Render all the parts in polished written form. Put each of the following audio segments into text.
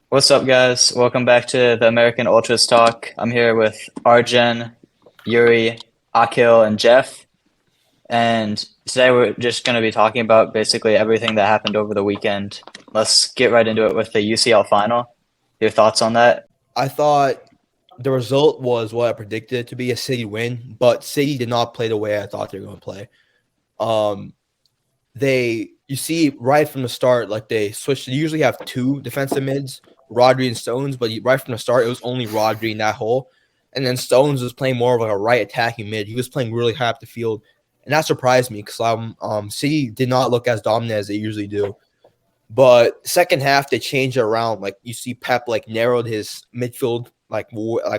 What's up, guys? Welcome back to the American Ultras Talk. I'm here with Arjun, Yuri, Akil, and Jeff. And today we're just going to be talking about basically everything that happened over the weekend. Let's get right into it with the UCL final. Your thoughts on that? I thought the result was what I predicted it to be, a City win, but City did not play the way I thought they were going to play. You see right from the start, like they switched. They usually have two defensive mids, Rodri and Stones, but right from the start, it was only Rodri in that hole. And then Stones was playing more of like a right attacking mid. He was playing really high up the field. And that surprised me because City did not look as dominant as they usually do. But second half, they changed it around. Like you see Pep like narrowed his midfield like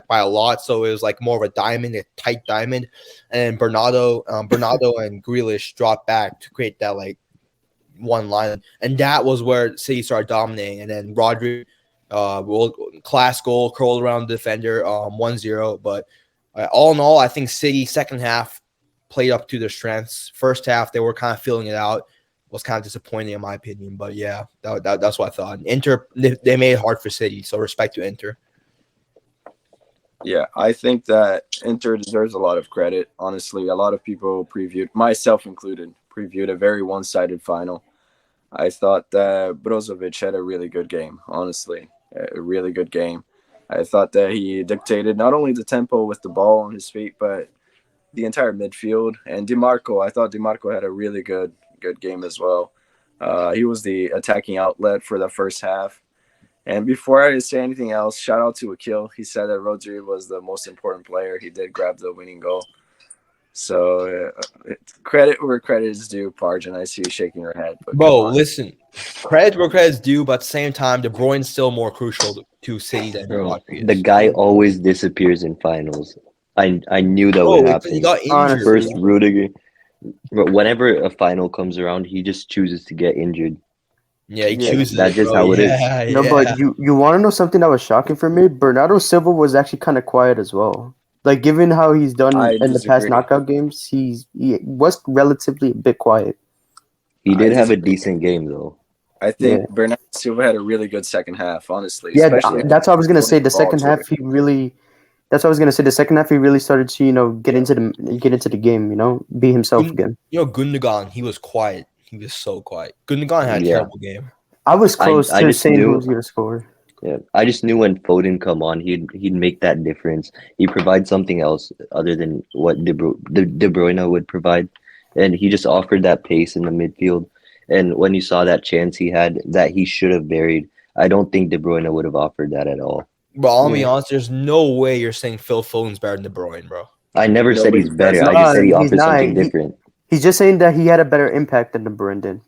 by a lot. So it was like more of a diamond, a tight diamond. And Bernardo and Grealish dropped back to create that like one line. And that was where City started dominating. And then Rodri, class goal, curled around the defender, 1-0. But all in all, I think City second half played up to their strengths. First half, they were kind of feeling it out. Was kind of disappointing in my opinion, but yeah, that's what I thought. Inter, they made it hard for City, so respect to Inter. Yeah, I think that Inter deserves a lot of credit. Honestly, a lot of people myself included, previewed a very one-sided final. I thought that Brozovic had a really good game, honestly, a really good game. I thought that he dictated not only the tempo with the ball on his feet, but the entire midfield. And I thought DiMarco had a really good game as well. He was the attacking outlet for the first half. And before I say anything else, shout out to Akil. He said that Rodri was the most important player. He did grab the winning goal. So credit where credit is due, Parjan. I see you shaking your head. But bro, listen, credit where credit is due, but at the same time, De Bruyne's still more crucial to City than Rodri is. The guy always disappears in finals. I knew that would happen. He got injured. First, Rudiger. Whenever a final comes around, he just chooses to get injured. Yeah, he chooses. That's just how it is. No, but you want to know something that was shocking for me? Bernardo Silva was actually kind of quiet as well. Like, given how he's done in the past knockout games, he was relatively a bit quiet. He did have a decent game, though. I think Bernardo Silva had a really good second half, honestly. Yeah, that's what I was gonna say. The second half, he really. That's what I was gonna say. The second half, he really started to get into the game. Be himself again. Gundogan, he was quiet. He was so quiet. Gundogan had a terrible game. I was close to saying who was gonna score. Yeah, I just knew when Foden come on, he'd make that difference. He provides something else other than what De Bruyne would provide, and he just offered that pace in the midfield. And when you saw that chance he had that he should have buried, I don't think De Bruyne would have offered that at all. Bro, I'll be honest. There's no way you're saying Phil Foden's better than De Bruyne, bro. I never said he's better. I just said he offers something different. He's just saying that he had a better impact than De Bruyne did.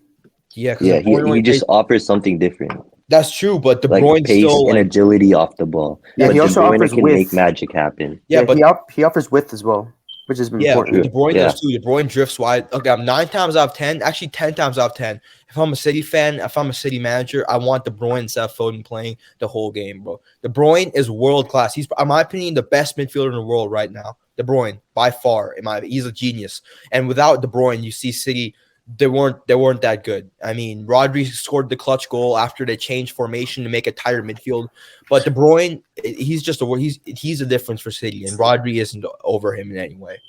Yeah, he just offers something different. That's true, but De Bruyne pace still and agility off the ball. Yeah, but he also offers can width. make magic happen. Yeah, but he offers width as well, which is important. De Bruyne does too. De Bruyne drifts wide. Okay, I'm 9 times out of 10, actually 10 times out of 10. If I'm a City fan, if I'm a City manager, I want De Bruyne instead of Foden playing the whole game, bro. De Bruyne is world class. He's, in my opinion, the best midfielder in the world right now. De Bruyne, by far, he's a genius. And without De Bruyne, you see City. They weren't that good. I mean, Rodri scored the clutch goal after they changed formation to make a tighter midfield. But De Bruyne, he's a difference for City, and Rodri isn't over him in any way.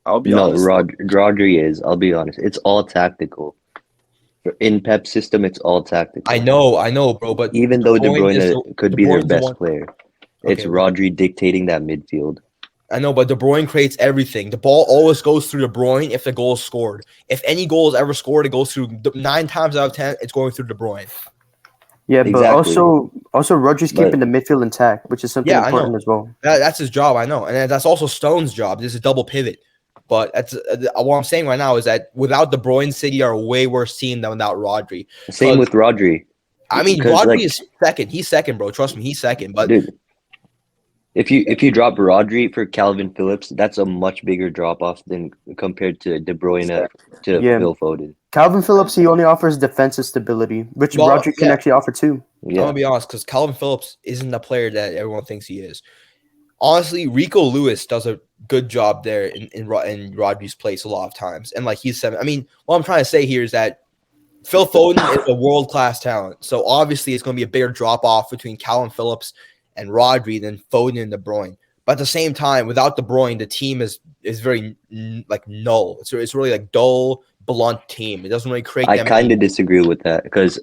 I'll be honest. Rodri is. I'll be honest. It's all tactical. In Pep's system, it's all tactical. I know, bro. But even though De Bruyne could be their best player, it's Rodri dictating that midfield. I know, but De Bruyne creates everything. The ball always goes through De Bruyne if the goal is scored. If any goal is ever scored, it goes through 9 times out of 10. It's going through De Bruyne. Yeah, but also Rodri's keeping the midfield intact, which is something important as well. That's his job, I know, and that's also Stone's job. This is a double pivot. But that's what I'm saying right now is that without De Bruyne, City are a way worse team than without Rodri. Same with Rodri. I mean, Rodri is second. He's second, bro. Trust me, he's second. But dude, if you drop Rodri for Calvin Phillips, that's a much bigger drop off than compared to De Bruyne to Phil Foden. Calvin Phillips, he only offers defensive stability, which Rodri can actually offer too. Yeah. I'm gonna be honest, because Calvin Phillips isn't the player that everyone thinks he is. Honestly, Rico Lewis does a good job there in Rodri's place a lot of times, and like he's 7. I mean, what I'm trying to say here is that Phil Foden is a world-class talent. So obviously it's going to be a bigger drop-off between Calvin Phillips and Rodri than Foden and De Bruyne. But at the same time, without De Bruyne, the team is very like null. It's really like dull, blunt team. It doesn't really create. I kind of disagree with that because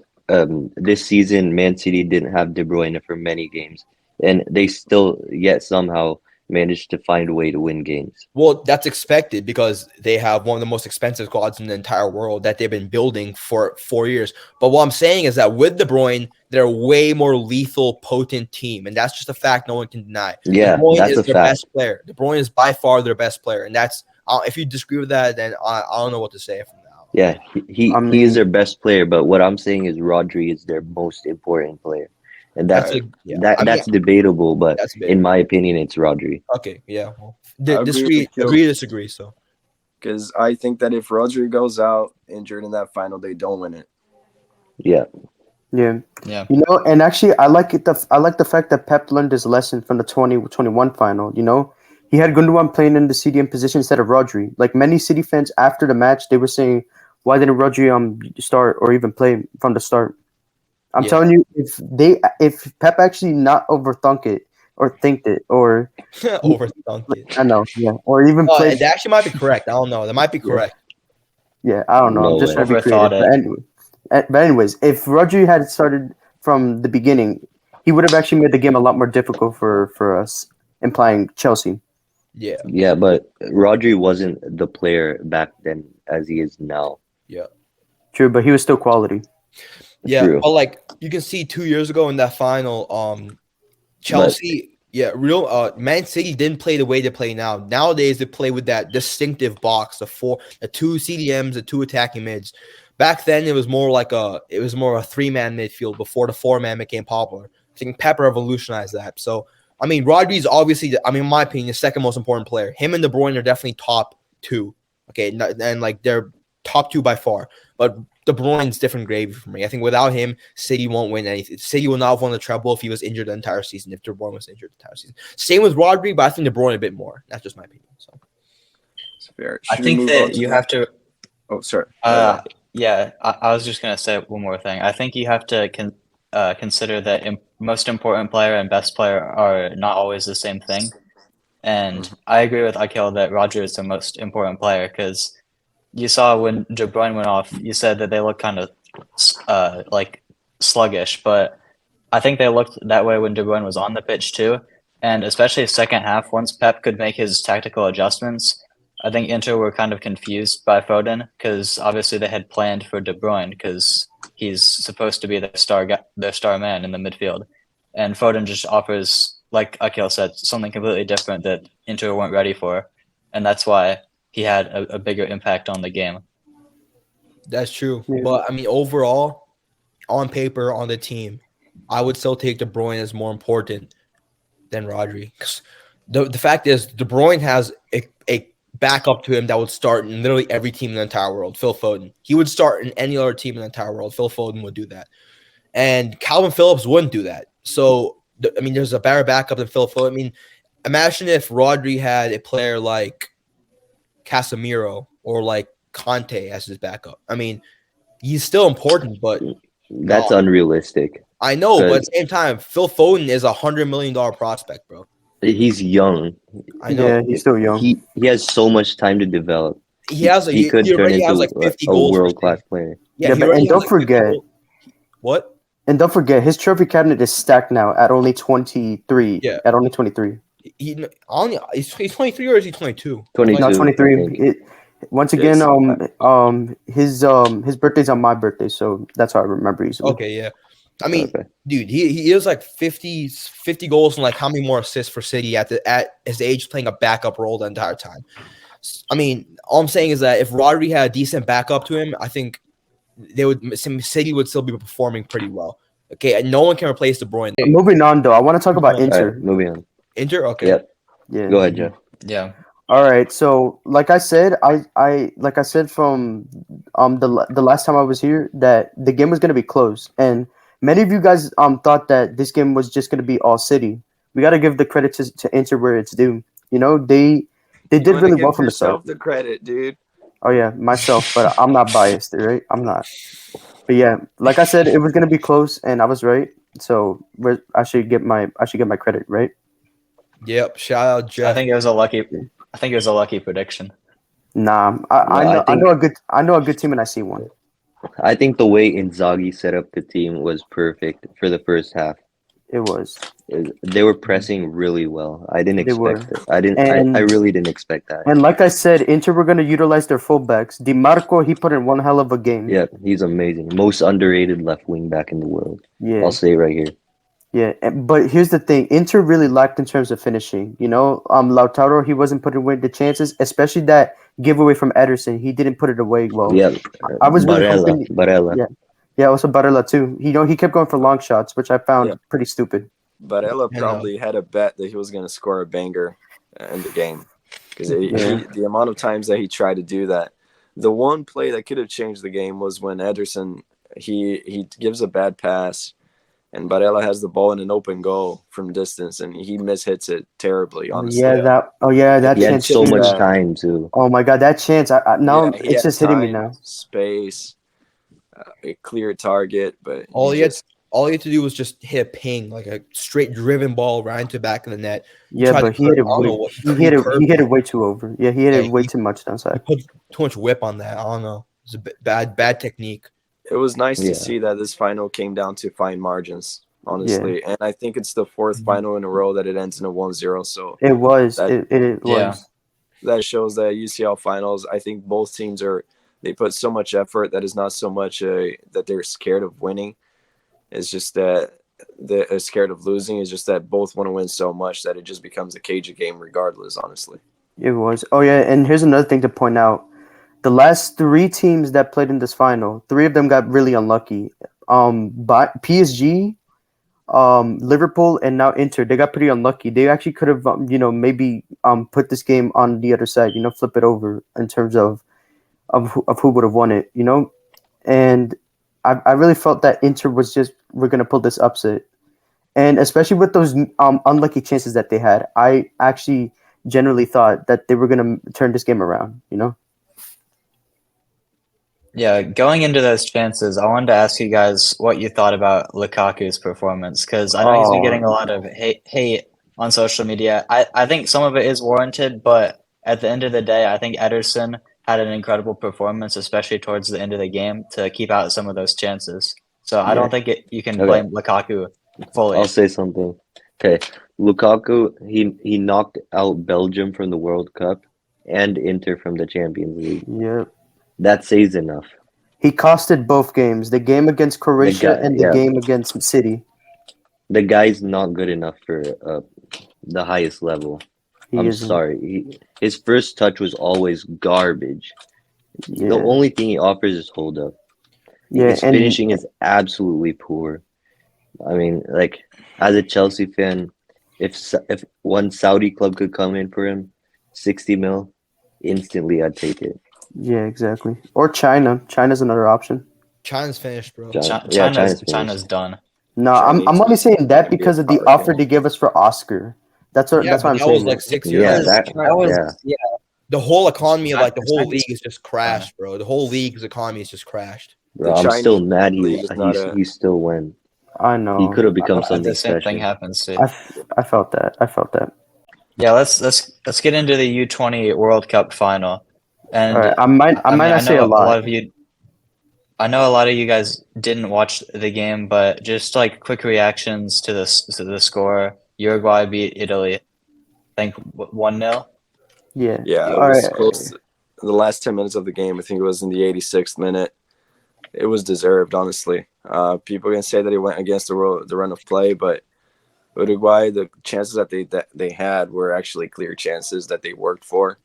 this season Man City didn't have De Bruyne for many games, and they still yet somehow managed to find a way to win games. Well, that's expected because they have one of the most expensive squads in the entire world that they've been building for 4 years. But what I'm saying is that with De Bruyne, they're a way more lethal, potent team, and that's just a fact no one can deny. Yeah, De Bruyne that's is a their fact. best player. De Bruyne is by far their best player, and that's if you disagree with that, then I don't know what to say from now. Yeah, he I is mean- their best player, but what I'm saying is Rodri is their most important player, and that's That's debatable. But that's in my opinion, it's Rodri. okay. Yeah, well, I agree disagree, with you. agree to disagree. So Because I think that if Rodri goes out injured in that final, they don't win it. Yeah, Yeah. Yeah. You know, and actually, I like the fact that Pep learned his lesson from the 2021 final. You know, he had Gundogan playing in the CDM position instead of Rodri. Like many City fans after the match, they were saying, "Why didn't Rodri start or even play from the start?" I'm Yeah. telling you, if Pep actually not overthunk it or thinked it or overthunk it. I know, yeah, or even played, That actually might be correct. I don't know. That might be correct. yeah, I don't know. No I'm just way. trying to be Overthought creative. it. But anyways, if Rodri had started from the beginning, he would have actually made the game a lot more difficult for us, implying Chelsea. Yeah. yeah, but Rodri wasn't the player back then as he is now. True, but he was still quality. Yeah, True. but like you can see 2 years ago in that final, Chelsea, Man City didn't play the way they play now. Nowadays they play with that distinctive box, the two CDMs, the two attacking mids. Back then it was more of a 3-man midfield before the 4-man became popular. I think Pep revolutionized that. So I mean, Rodri's obviously, in my opinion, the second most important player. Him and De Bruyne are definitely top two. Okay, and like they're top two by far. But De Bruyne's different gravy for me. I think without him, City won't win anything. City will not have won the treble if he was injured the entire season. If De Bruyne was injured the entire season, same with Rodri, but I think De Bruyne a bit more. That's just my opinion. So It's fair. I Should we think move that on you to- have to. Oh, sorry. Yeah, I was just gonna say one more thing. I think you have to consider that most important player and best player are not always the same thing. And I agree with Akil that Roger is the most important player because you saw when De Bruyne went off, you said that they looked kind of like sluggish, but I think they looked that way when De Bruyne was on the pitch too. And especially second half, once Pep could make his tactical adjustments, I think Inter were kind of confused by Foden because obviously they had planned for De Bruyne because he's supposed to be their star man in the midfield, and Foden just offers, like Akil said, something completely different that Inter weren't ready for, and that's why he had a bigger impact on the game. that's true. Yeah. But I mean, overall, on paper, on the team, I would still take De Bruyne as more important than Rodri. The fact is, De Bruyne has a backup to him that would start in literally every team in the entire world. Phil Foden. He would start in any other team in the entire world. Phil Foden would do that. And Calvin Phillips wouldn't do that. So, I mean, there's a better backup than Phil Foden. I mean, imagine if Rodri had a player like Casemiro or like Conte as his backup. I mean, he's still important, but That's unrealistic. I know, but at the same time, Phil Foden is $100 million prospect, bro. He's young. I know. Yeah, he's still young. He has so much time to develop. He has he could turn already has into like 50 a goals for world-class City. player. Yeah, he but- already and has, don't 50 forget- goals. What? And don't forget, his trophy cabinet is stacked now at only 23. Yeah. At only 23. He's 23 or is he 22? 22. Not I 23. think. Once again, Yes. his birthday's on my birthday, so that's how I remember easily. Okay, yeah. I mean, Okay. dude, he is like 50 goals and like how many more assists for City at his age playing a backup role the entire time. I mean, all I'm saying is that if Rodri had a decent backup to him, I think City would still be performing pretty well. Okay, and no one can replace De Bruyne. Moving on, though, I want to talk about All right, All Inter. right, moving on. Inter, okay. Yep. Yeah. Go ahead, Jeff. Yeah. All right. So, like I said, I said from the last time I was here that the game was gonna be close, and many of you guys thought that this game was just gonna be all City. We got to give the credit to Inter where it's due. You know, they did You wanna really give well from the start. yourself the credit, dude. Oh yeah, myself, but I'm not biased, right? I'm not. But yeah, like I said, it was gonna be close, and I was right. So I should get my credit, right? Yep. Shout out I Jeff. think it was a lucky. I think it was a lucky prediction. Nah, No, I know a good team, and I see one. I think the way Inzaghi set up the team was perfect for the first half. It was. They were pressing really well. I didn't They were, expect it. I and really didn't expect that. and like I said, Inter were gonna utilize their fullbacks. DiMarco, he put in one hell of a game. Yeah, he's amazing. Most underrated left wing back in the world. Yeah. I'll say it right here. Yeah, but here's the thing: Inter really lacked in terms of finishing. You know, Lautaro, he wasn't putting away the chances, especially that giveaway from Ederson. He didn't put it away well. Yeah, I was really hoping. Barella. Yeah, yeah. Also Barella too. He kept going for long shots, which I found Yeah. pretty stupid. But Ella I know. probably had a bet that he was going to score a banger in the game because Yeah. the amount of times that he tried to do that. The one play that could have changed the game was when Ederson he gives a bad pass and Barella has the ball in an open goal from distance and he mishits it terribly. Honestly, That He had chance. so hit me. much time too. Oh my god, that chance! Now he it's had just hitting me time, now. space, a clear target, but All he he had just to do was just hit a ping, like a straight driven ball right into the back of the net. Yeah, tried but to he hit it curve- I don't know way. what- He hit it way too over. Yeah, he hit it Yeah, way he- too much He downside. put too much whip on that. I don't know. It's a bad technique. it was nice Yeah. to see that this final came down to fine margins, Yeah, honestly. And I think it's the fourth Mhm. final in a row that it ends in a 1-0. So it was. that It Yeah. was. that shows that UCL finals, I think both teams they put so much effort that is not so much that they're scared of winning. It's just that they're scared of losing. It's just that both want to win so much that it just becomes a cage game regardless, honestly. It was. Oh yeah, and here's another thing to point out. The last three teams that played in this final, three of them got really unlucky. But PSG, Liverpool, and now Inter, they got pretty unlucky. They actually could have, maybe put this game on the other side. Flip it over in terms of who would have won it. And I really felt that Inter we're gonna pull this upset, and especially with those unlucky chances that they had, I actually generally thought that they were gonna turn this game around. Yeah, going into those chances, I wanted to ask you guys what you thought about Lukaku's performance because I know he's been getting a lot of hate on social media. I think some of it is warranted, but at the end of the day, I think Ederson had an incredible performance, especially towards the end of the game, to keep out some of those chances. So I Yeah. don't think you can Okay. blame Lukaku fully. I'll say something. Okay, Lukaku, he knocked out Belgium from the World Cup and Inter from the Champions League. Yeah. That says enough. He costed both games, the game against Croatia and the yeah. game against City. The guy's not good enough for the highest level. He I'm isn't. sorry. His first touch was always garbage. Yeah. The only thing he offers is hold up. Yeah, His and finishing is absolutely poor. I mean, like as a Chelsea fan, if one Saudi club could come in for him, 60 mil, instantly I'd take it. yeah, exactly. Or China. China's another option. China's finished, bro. China's finished. China's done. No, Chinese I'm only saying that can be a because of the power offer game. they gave us for Oscar. That's why but I'm that saying was like that. 6 years Yeah, ago. that was yeah. The whole economy of like the whole China's- league is just crashed, bro. The whole league's economy is just crashed. Bro, The I'm still Chinese mad league is not he still went. I know. He could have become something The same thing special. happens too. I felt that. Yeah, let's get into the U20 World Cup final. And All right, I might not say a lot. of you. I know a lot of you guys didn't watch the game, but just like quick reactions to the score. Uruguay beat Italy. I think 1-0. Yeah. Yeah, it All was right. close. The last 10 minutes of the game, I think it was in the 86th minute. It was deserved, honestly. People can say that it went against the run of play, but Uruguay, the chances that they had were actually clear chances that they worked for.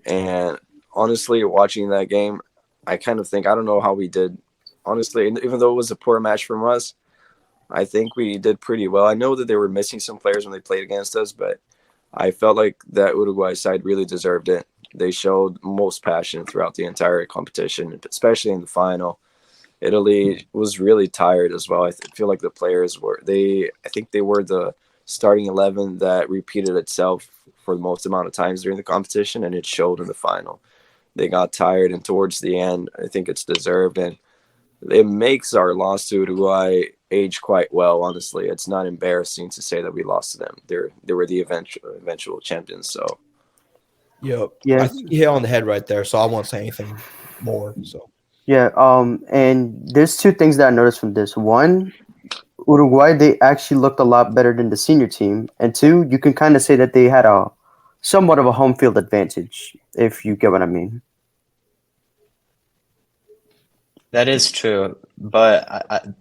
And honestly, watching that game, I kind of think, I don't know how we did. Honestly, even though it was a poor match from us, I think we did pretty well. I know that they were missing some players when they played against us, but I felt like that Uruguay side really deserved it. They showed most passion throughout the entire competition, especially in the final. Italy was really tired as well. I feel like the players I think they were the starting 11 that repeated itself for the most amount of times during the competition, and it showed in the final. they got tired, and towards the end, I think it's deserved, and it makes our loss to Uruguay age quite well. Honestly, it's not embarrassing to say that we lost to them. They were the eventual champions. So Yep. Yeah. I think you hit on the head right there, so I won't say anything more. So Yeah. And there's two things that I noticed from this. One, Uruguay, they actually looked a lot better than the senior team, and two, you can kind of say that they had a somewhat of a home field advantage, if you get what I mean. That is true, but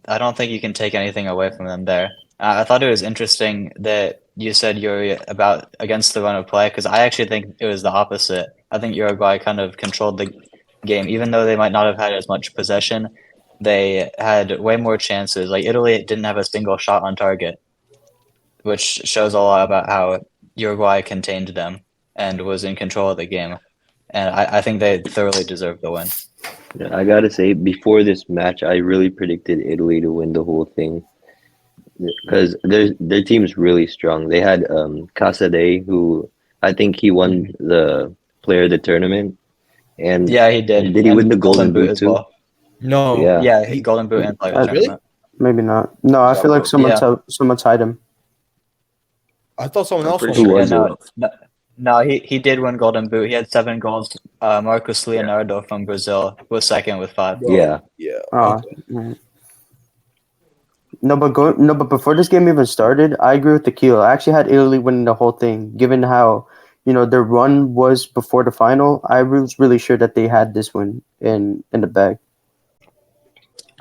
I don't think you can take anything away from them there. I thought it was interesting that you said Yuri about against the run of play because I actually think it was the opposite. I think Uruguay kind of controlled the game, even though they might not have had as much possession. They had way more chances. Like Italy didn't have a single shot on target, which shows a lot about how Uruguay contained them and was in control of the game. And I think they thoroughly deserved the win. Yeah, I gotta say, before this match, I really predicted Italy to win the whole thing because their team's really strong. They had Casade, who I think he won the player of the tournament, and Yeah, he did. did he And win the Golden Boot as too? well. no, Yeah. Yeah, Golden Boot and player of the really? tournament. Maybe not. No, I feel like Yeah. someone tied him. I thought someone I'm else pretty won. Who sure was Yeah, it? no, he did win Golden Boot. He had 7 goals. Marcos Leonardo from Brazil was second with 5. Yeah. Yeah. Uh, Okay. mm. No, but before this game even started, I agree with the Keel. I actually had Italy winning the whole thing, given how their run was before the final. I was really sure that they had this one in the bag.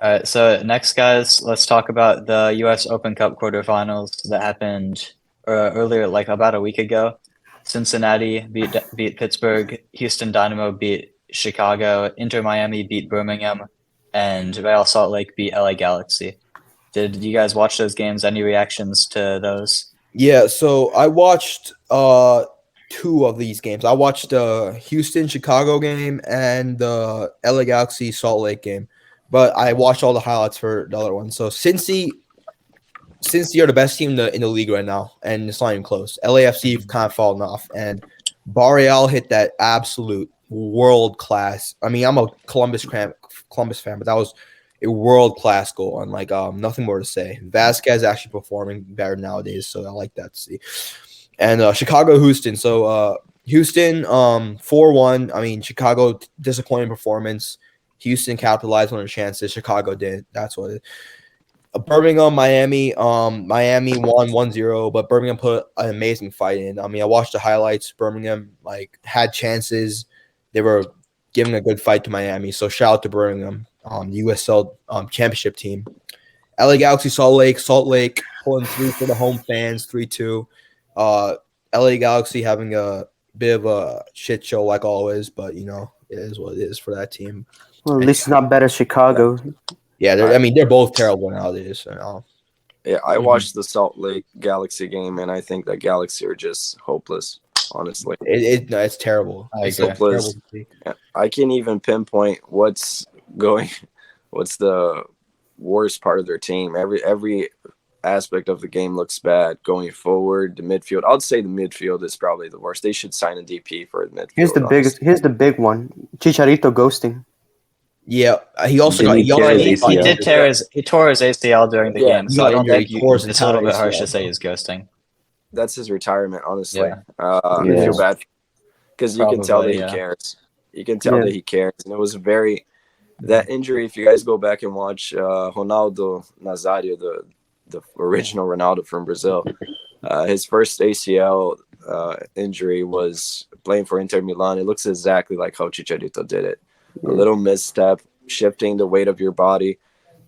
All right, so next, guys, let's talk about the U.S. Open Cup quarterfinals that happened earlier, like about a week ago. Cincinnati beat Pittsburgh, Houston Dynamo beat Chicago, Inter Miami beat Birmingham, and Real Salt Lake beat LA Galaxy. Did you guys watch those games? Any reactions to those? Yeah, so I watched two of these games. I watched the Houston Chicago game and the LA Galaxy Salt Lake game, but I watched all the highlights for the other one. So Cincy are the best team in the league right now, and it's not even close. LAFC have kind of fallen off, and Barreal hit that absolute world class. I mean, I'm a Columbus fan, but that was a world class goal, and nothing more to say. Vasquez actually performing better nowadays, so I like that to see. And Chicago Houston. So Houston 4-1. I mean, Chicago disappointing performance. Houston capitalized on their chances. Chicago didn't. That's what it. Birmingham, Miami. Miami won 1-0, but Birmingham put an amazing fight in. I mean, I watched the highlights. Birmingham had chances. They were giving a good fight to Miami. So shout out to Birmingham, the USL championship team. LA Galaxy, Salt Lake pulling through for the home fans, 3-2. LA Galaxy having a bit of a shit show like always, but it is what it is for that team. Well, at least it's not bad as Chicago. Yeah, they're both terrible nowadays. So, Yeah, I watched the Salt Lake Galaxy game, and I think that Galaxy are just hopeless. Honestly, it's terrible. I It's agree. hopeless. terrible to see. Yeah, I can't even pinpoint what's the worst part of their team. Every aspect of the game looks bad. Going forward, the midfield. I'd say the midfield is probably the worst. They should sign a DP for the midfield. Here's the big one. Chicharito ghosting. Yeah, he also Didn't he tear his He ACL? did he tore his ACL during the game, he so got I don't injured. think He tore his it's a little entire bit harsh to ACL, say bro. he's ghosting. That's his retirement, honestly. Yeah. I Yeah. feel bad because you can tell that Probably, yeah. he cares. You can tell Yeah. that he cares, and it was that injury. If you guys go back and watch Ronaldo Nazario, the original Ronaldo from Brazil, his first ACL injury was playing for Inter Milan. It looks exactly like how Chicharito did it. A little misstep, shifting the weight of your body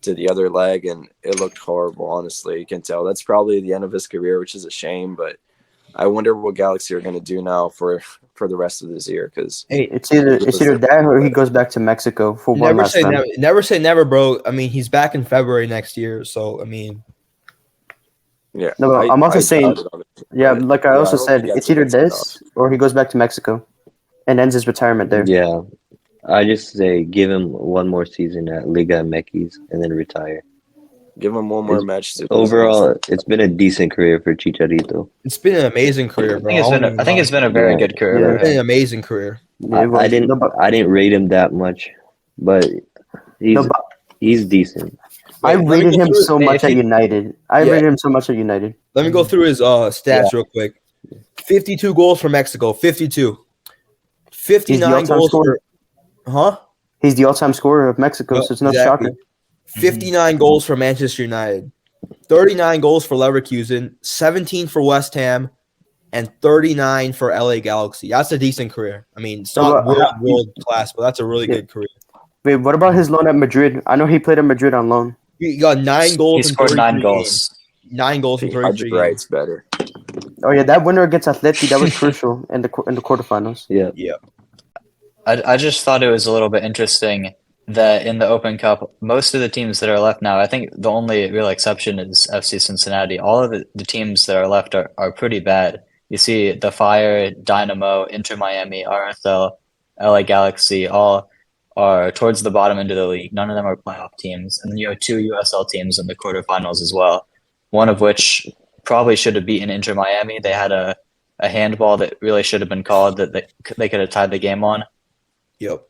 to the other leg, and it looked horrible. Honestly, you can tell that's probably the end of his career, which is a shame. But I wonder what Galaxy are going to do now for the rest of this year, because Hey, it's either that or he goes back to Mexico for one Never last say time. never. Never say never, bro. I mean, he's back in February next year, so I mean, yeah. No, but I'm also saying, doubt it, honestly. yeah, But, like I also hope said, he gets it's either it sent this or he goes back to Mexico and ends his retirement there. Yeah. I just say give him one more season at Liga MX and then retire. Give him one more match. To Overall, it's been a decent career for Chicharito. It's been an amazing career, bro. I think it's been a very Yeah. good career Yeah. for It's been an him. amazing career. Yeah, it was. I didn't rate him that much, but No, but he's decent. I Wait, let me rated go him through- so Hey, much if at he- United. I Yeah. rated him so much at United. Let me go through his stats real quick. 52 goals for Mexico. 52. He's the 59 all-time goals scorer. for. Huh? He's the all-time scorer of Mexico, Yep, so it's no exactly. shocker. 59 goals for Manchester United. 39 goals for Leverkusen. 17 for West Ham. And 39 for LA Galaxy. That's a decent career. I mean, it's not world class, but that's a really good career. Wait, what about his loan at Madrid? I know he played at Madrid on loan. He got 9 goals He in scored 33 9 goals. games. 9 goals in 33 Hydra games. Wright's better. Oh yeah, that winner against Atleti, that was crucial in the quarterfinals. Yeah. Yeah. I just thought it was a little bit interesting that in the Open Cup, most of the teams that are left now, I think the only real exception is FC Cincinnati. All of the teams that are left are pretty bad. You see the Fire, Dynamo, Inter Miami, RSL, LA Galaxy, all are towards the bottom end of the league. None of them are playoff teams. And then you have 2 USL teams in the quarterfinals as well, one of which probably should have beaten Inter Miami. They had a handball that really should have been called that they could have tied the game on. Yep.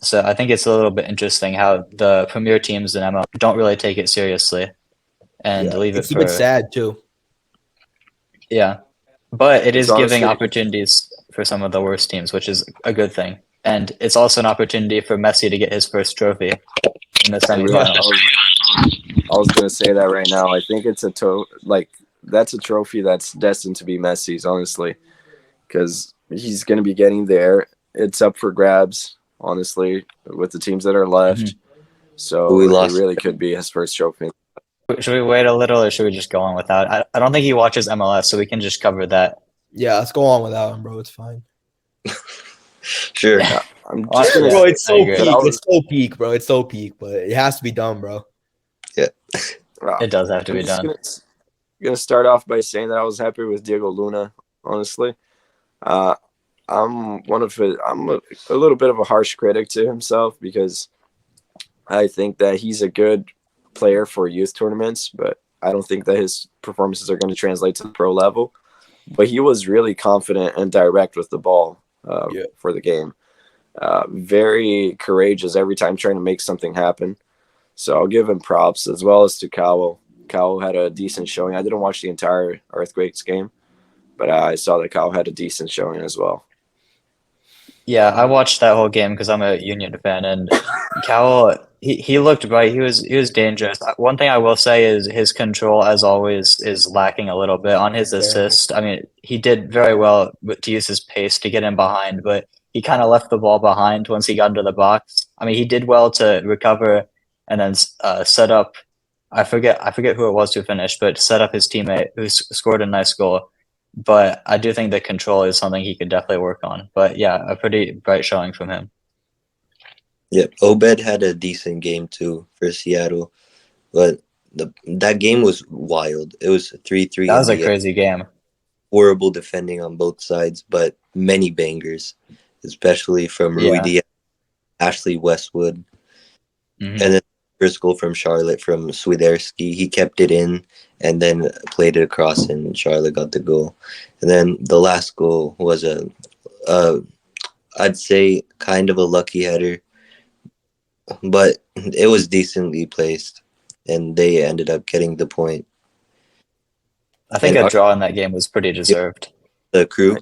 So I think it's a little bit interesting how the premier teams in ML don't really take it seriously and leave it It's even for sad too. yeah. But it It's is giving honestly- opportunities for some of the worst teams, which is a good thing. And it's also an opportunity for Messi to get his first trophy in the I semifinals. was gonna say that right now. I think it's that's a trophy that's destined to be Messi's, honestly, because he's gonna be getting there. It's up for grabs, honestly, with the teams that are left. So We lost. it really could be his first trophy. Should we wait a little or should we just go on without? I don't think he watches MLS, so we can just cover that. Yeah, let's go on without him, bro. It's fine. Sure. I'm just gonna Yeah, Bro, it's I so agree. peak. But I was- It's so peak, bro. It's so peak, but it has to be done, bro. It does have to be I'm just done. gonna start off by saying that I was happy with Diego Luna. Honestly, I'm a little bit of a harsh critic to himself because I think that he's a good player for youth tournaments, but I don't think that his performances are going to translate to the pro level. But he was really confident and direct with the ball for the game. Very courageous every time trying to make something happen. So I'll give him props, as well as to Cowell. Cowell had a decent showing. I didn't watch the entire Earthquakes game, but I saw that Cowell had a decent showing as well. Yeah, I watched that whole game because I'm a Union fan, and Cowell, he looked right. He was dangerous. One thing I will say is his control, as always, is lacking a little bit on his assist. I mean, he did very well to use his pace to get in behind, but he kind of left the ball behind once he got into the box. I mean, he did well to recover and then set up. I forget who it was who finished, but set up his teammate who scored a nice goal. But I do think the control is something he could definitely work on. But yeah, a pretty bright showing from him. Yep. Obed had a decent game too for Seattle, but that game was wild. It was 3-3. That was a crazy game. Horrible defending on both sides, but many bangers, especially from Rui Diaz, Ashley Westwood, and then first goal from Charlotte from Swiderski. He kept it in and then played it across, and Charlotte got the goal. And then the last goal was I'd say kind of a lucky header, but it was decently placed, and they ended up getting the point. I think And a draw in that game was pretty deserved. The crew,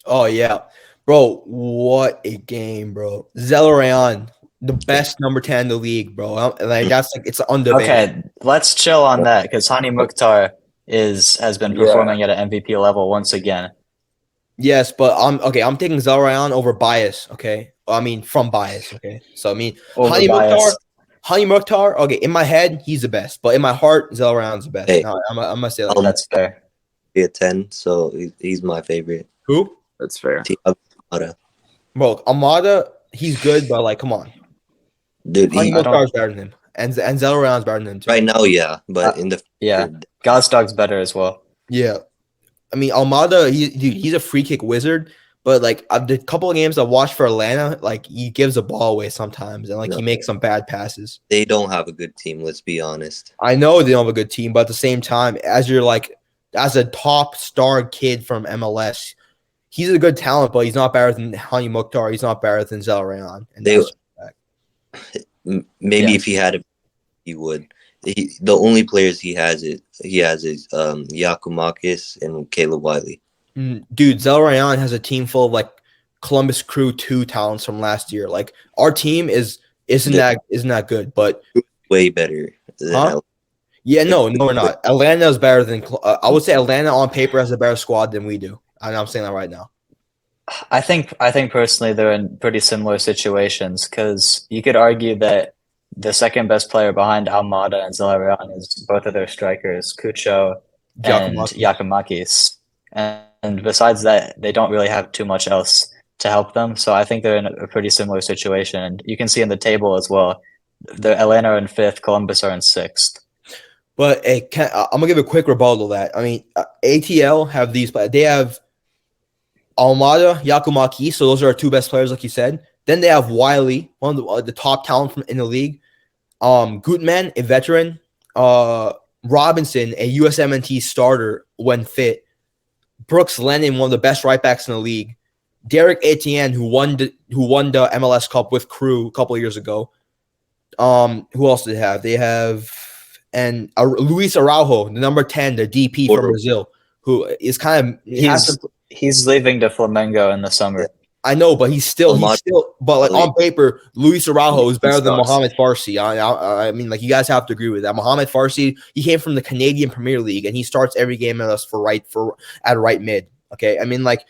Oh yeah, bro. What a game, bro. Zelarayan, the best number 10 in the league, bro. Like that's like it's undebatable. Okay, let's chill on that because Hani Mukhtar has been performing at an MVP level once again. Yes, but I'm taking Zelarayan over Bias. Okay, I mean from Bias. Okay, so I mean Over Hani Bias. Mukhtar. Hani Mukhtar. Okay, in my head he's the best, but in my heart Zelarayan's the best. Hey. No, I'm gonna say like I'll- That's fair. be a 10, so he's my favorite. who, That's fair. Almada. bro? Amada, he's good, but like come on, Dude, Hani he, Mukhtar's better than him, and Zelarayan's better than him too. right now, yeah, but in the Yeah, Gazdag better as well. Yeah, I mean Almada, he's a free kick wizard, But like the couple of games I watched for Atlanta, like he gives the ball away sometimes, and like he makes some bad passes. They don't have a good team. Let's be honest. I know they don't have a good team, but at the same time, as a top star kid from MLS, he's a good talent, but he's not better than Hani Mukhtar. He's not better than Zelarayan. And maybe if he had he would. The only players he has is Yakumakis and Caleb Wiley. Dude, Zelarayan has a team full of like Columbus Crew 2 talents from last year. Like our team isn't that good, but way better than Yeah, no, we're not. Atlanta is better than I would say Atlanta on paper has a better squad than we do. I'm saying that right now. I think personally they're in pretty similar situations because you could argue that the second best player behind Almada and Zelarayan is both of their strikers, Cucho and Yakumakis. And besides that, they don't really have too much else to help them. So I think they're in a pretty similar situation. And you can see in the table as well, the Atlanta are in 5th, Columbus are in 6th. But I'm gonna give a quick rebuttal to that. I mean, ATL have these. They have Almada, Yakumaki, so those are our 2 best players, like you said. Then they have Wiley, one of the top talent in the league. Gutman, a veteran. Robinson, a USMNT starter when fit. Brooks Lennon, one of the best right backs in the league. Derek Etienne, who won the MLS Cup with Crew a couple of years ago. Who else do they have? They have Luis Araujo, the number 10, the DP from Brazil, who is kind of he's leaving to Flamengo in the summer. I know, but he's still but like on paper, Luis Araujo is better than Mohamed Farsi. I mean, like you guys have to agree with that. Mohamed Farsi, he came from the Canadian Premier League and he starts every game at us at right mid. Okay, I mean, like,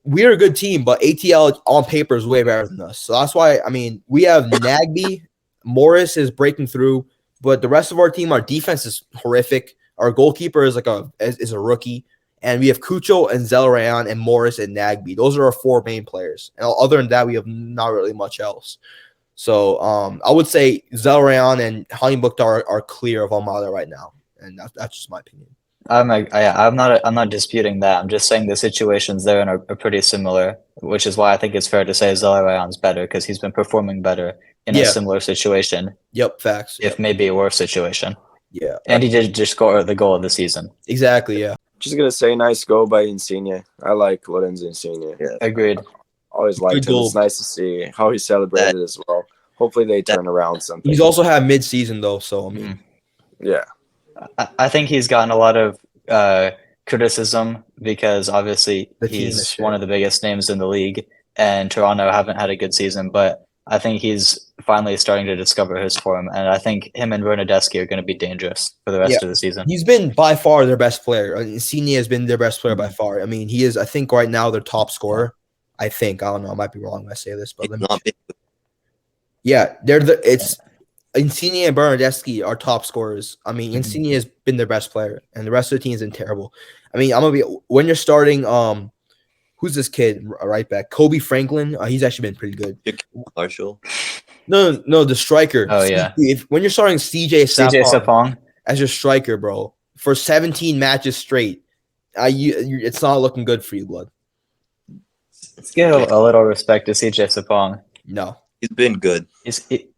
we're a good team, but ATL on paper is way better than us. So that's why I mean we have Nagby, Morris is breaking through, but the rest of our team, our defense is horrific. Our goalkeeper is a rookie. And we have Cucho and Zelarayan and Morris and Nagby. Those are our 4 main players. And other than that, we have not really much else. So I would say Zelarayan and Hani Mukhtar are clear of Almada right now. And that's just my opinion. I'm not disputing that. I'm just saying the situations there are pretty similar, which is why I think it's fair to say Zelarayan's better because he's been performing better in a similar situation. Yep, facts. If maybe a worse situation. Yeah. And he did just score the goal of the season. Exactly, yeah. Just gonna say, nice goal by Insigne. I like Lorenzo Insigne. Yeah, agreed. Always liked him. It's nice to see how he celebrated as well. Hopefully they turn around something. He's also had mid-season though, so I mean, yeah. I think he's gotten a lot of criticism because obviously he's one of the biggest names in the league, and Toronto haven't had a good season. But I think he's finally starting to discover his form, and I think him and Bernadeschi are going to be dangerous for the rest of the season. He's been by far their best player. Insigne has been their best player by far. I mean, he is, I think, right now their top scorer. I think. I don't know. I might be wrong when I say this, but it's Insigne and Bernadeschi are top scorers. I mean, Insigne has been their best player, and the rest of the team has been terrible. I mean, when you're starting who's this kid right back? Kobe Franklin. He's actually been pretty good. Marshall. No, the striker. Oh yeah. When you're starting CJ Sapong as your striker, bro, for 17 matches straight, it's not looking good for you, blood. Let's give a little respect to CJ Sapong. No, he's been good.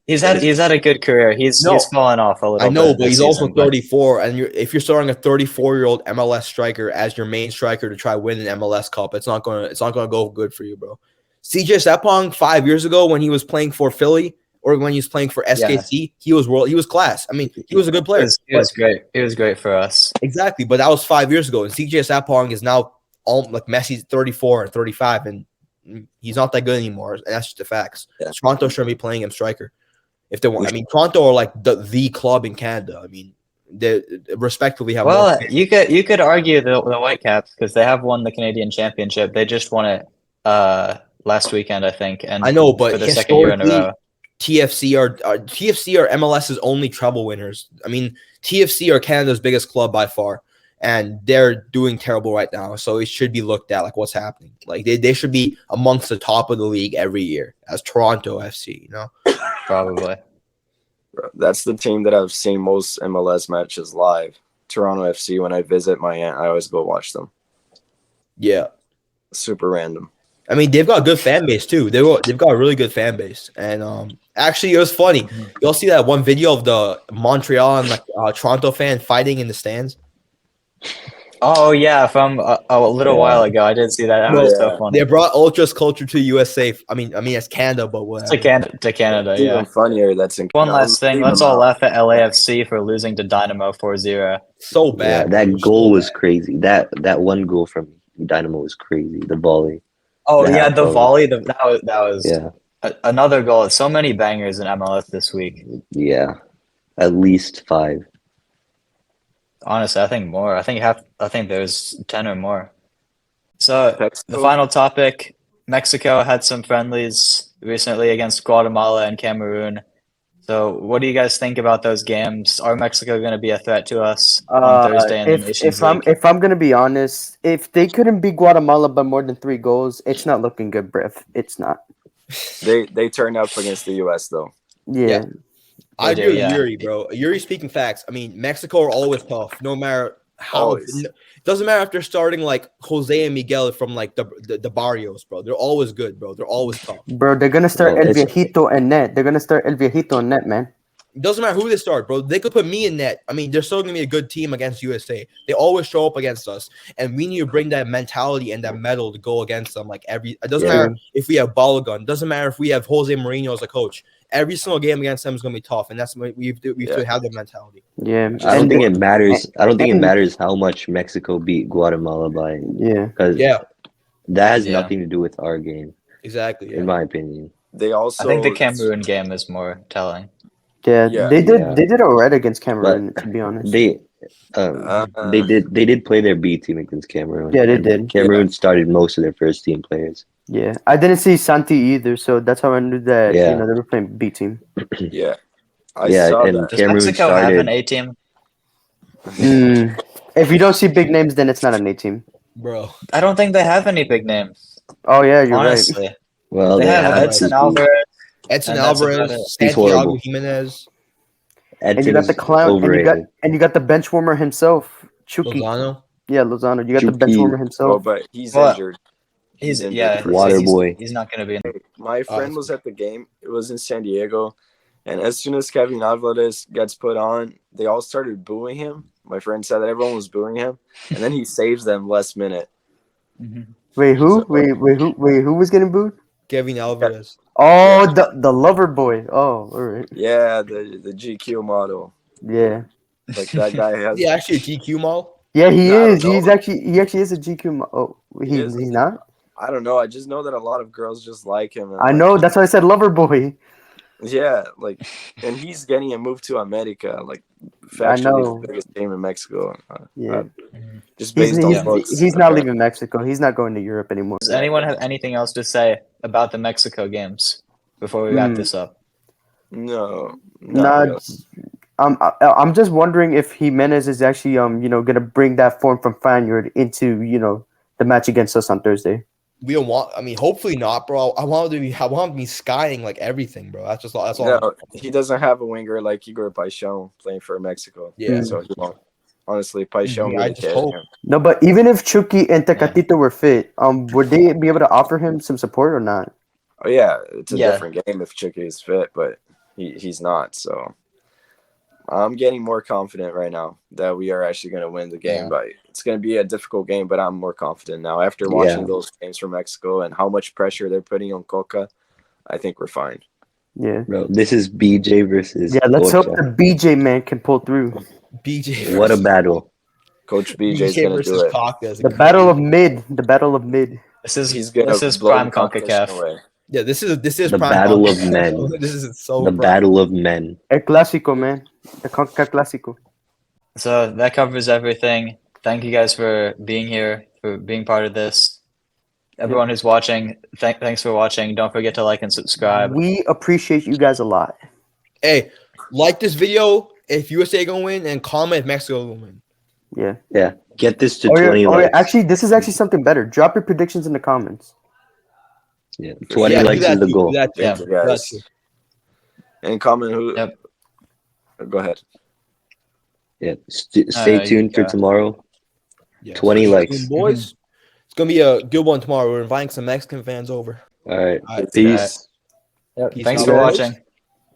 He's had a good career. He's fallen off a little. I know, bit but he's also 34, and if you're starting a 34-year-old MLS striker as your main striker to try win an MLS Cup, it's not gonna go good for you, bro. CJ Sapong 5 years ago when he was playing for Philly or when he was playing for SKC, he was class. I mean, he was a good player. He was great. He was great for us. Exactly, but that was 5 years ago, and CJ Sapong is now like Messi's 34 or 35, and he's not that good anymore. And that's just the facts. Yeah. Toronto shouldn't be playing him striker if they want. I mean, Toronto are like the club in Canada. I mean, they respectively have. Well, you could argue the Whitecaps because they have won the Canadian Championship. They just won it last weekend, I think. And I know, but for the second year in a row. TFC are MLS's only treble winners. I mean, TFC are Canada's biggest club by far, and they're doing terrible right now. So it should be looked at like what's happening. Like they should be amongst the top of the league every year as Toronto FC. You know, probably. That's the team that I've seen most MLS matches live. Toronto FC. When I visit my aunt, I always go watch them. Yeah. super random. I mean, they've got a good fan base too. They've got a really good fan base, and actually, it was funny. You'll see that one video of the Montreal and Toronto fan fighting in the stands. Oh yeah, from a little Yeah. while ago, I did see that. That Bro, was so yeah. funny. They brought ultras culture to USA. I mean, it's Canada, but To whatever. Canada, It's yeah. even funnier. That's in One Canada. last thing. Leave Let's them all out. laugh at LAFC for losing to Dynamo 4-0. So Yeah, bad. that bro. goal So was bad. crazy. That one goal from Dynamo was crazy. The volley. Oh The yeah, half the volley. volley. That was Yeah, another goal. So many bangers in MLS this week. yeah. At least 5. Honestly, I think more. I think there's 10 or more. So the Mexico? final topic: Mexico had some friendlies recently against Guatemala and Cameroon. So what do you guys think about those games? Are Mexico going to be a threat to us on Thursday in the Nations League? If I'm gonna be honest, if they couldn't beat Guatemala by more than 3 goals, it's not looking good, Brev. It's not. They turned up against the U.S. though. Yeah. I They agree do, with yeah. Yuri, bro. Yuri speaking facts. I mean, Mexico are always tough, no matter how. Always. It doesn't matter if they're starting like Jose and Miguel from like the Barrios, bro. They're always good, bro. They're always tough. Bro, they're gonna start Well, El it's Viejito and net. They're gonna start El Viejito and net, man. It doesn't matter who they start, bro. They could put me in net. I mean, they're still gonna be a good team against USA. They always show up against us, and we need to bring that mentality and that mettle to go against them. Like it doesn't Yeah. matter if we have Balogun. It doesn't matter if we have Jose Mourinho as a coach. Every single game against them is gonna be tough, and that's what we have to have that mentality. Yeah. I don't think it matters. I don't think it and- matters how much Mexico beat Guatemala by, Yeah. because Yeah, that has Yeah. nothing to do with our game, exactly. Yeah. in my opinion. They also I think the Cameroon game is more telling. Yeah. Yeah. They did Yeah. they did alright against Cameroon, to be honest. They Uh, they did play their B team against Cameroon. Yeah, they and did. Cameroon started most of their first team players. Yeah. I didn't see Santi either, so that's how I knew that Yeah. they were playing B team. yeah. I Yeah, saw and that. Does Cameroon Mexico have an started. A team? If you don't see big names, then it's not an A team. Bro. I don't think they have any big names. Oh yeah, you're Honestly, Well, they have have Edson like- Alvarez. Edson And that's about Alvarez, it. He's Santiago horrible. Jimenez, And you got the clown, overrated. and you got the bench warmer himself, Chucky. Lozano. Yeah, Lozano. You got the bench Chucky. warmer Oh, himself. but he's Well, injured. He's injured yeah, for- Water boy. He's not going to be. My friend was at the game. It was in San Diego. And as soon as Kevin Alvarez gets put on, they all started booing him. My friend said that everyone was booing him. And then he saves them last minute. Wait, who? So- Who was getting booed? Kevin Alvarez. Oh, the lover boy. Oh, all right. Yeah, the GQ model. Yeah. Like that guy has. Is he actually a GQ model? Yeah, he No, I is. don't He actually is a GQ. Oh, He is? he's not. I don't know. I just know that a lot of girls just like him. And I like, know. That's why I said lover boy. Yeah, like, and he's getting a move to America, like, factually know. the biggest team in Mexico. Yeah. Just based on looks. He's not Okay. leaving Mexico. He's not going to Europe anymore. Does anyone have anything else to say about the Mexico games before we wrap this up? No, Nah, really. I'm just wondering if Jimenez is actually gonna bring that form from Fanyard into the match against us on Thursday. We don't want. I mean, hopefully not, bro. I want him to be skying like everything, bro. That's all. No, he doesn't have a winger like Igor Paixão playing for Mexico. Yeah. So he won't. Honestly, Paixão Yeah, I really just cares. hope. No, but even if Chucky and Tecatito were fit, would they be able to offer him some support or not? Oh yeah, it's a Yeah. different game if Chucky is fit, but he's not. So I'm getting more confident right now that we are actually going to win the game. Yeah. But it's going to be a difficult game, but I'm more confident now after watching Yeah. those games from Mexico and how much pressure they're putting on Coca. I think we're fine. Yeah. Bro, this is BJ versus Yeah, let's hope Ocha. the BJ man can pull through. BJ. What a battle. Coach BJ's going to do it. Kaká. The battle of mid. The battle of mid. This is He's going to blow prime the competition CONCACAF. away. Yeah, this is The prime battle of Kaká. men. This is so The prime. battle of men. El Clásico, man. The Conca Clásico. So that covers everything. Thank you guys for being here, for being part of this. Everyone who's watching, thanks for watching. Don't forget to like and subscribe. We appreciate you guys a lot. Hey, like this video if USA gonna win, and comment if Mexico gonna win. Yeah. Yeah. Get this to Oh, 20 yeah. likes. Actually, this is actually something better. Drop your predictions in the comments. Yeah. 20 Yeah, do likes that is the too, goal. do that too. Yeah. Thank you, Do that guys. too. And comment who. Yep. Go ahead. Yeah. Stay you tuned for go. tomorrow. Yeah. 20 likes. Boys. It's gonna be a good one tomorrow. We're inviting some Mexican fans over. All right. All right. Peace. Yep. Peace Thanks out, for guys. watching.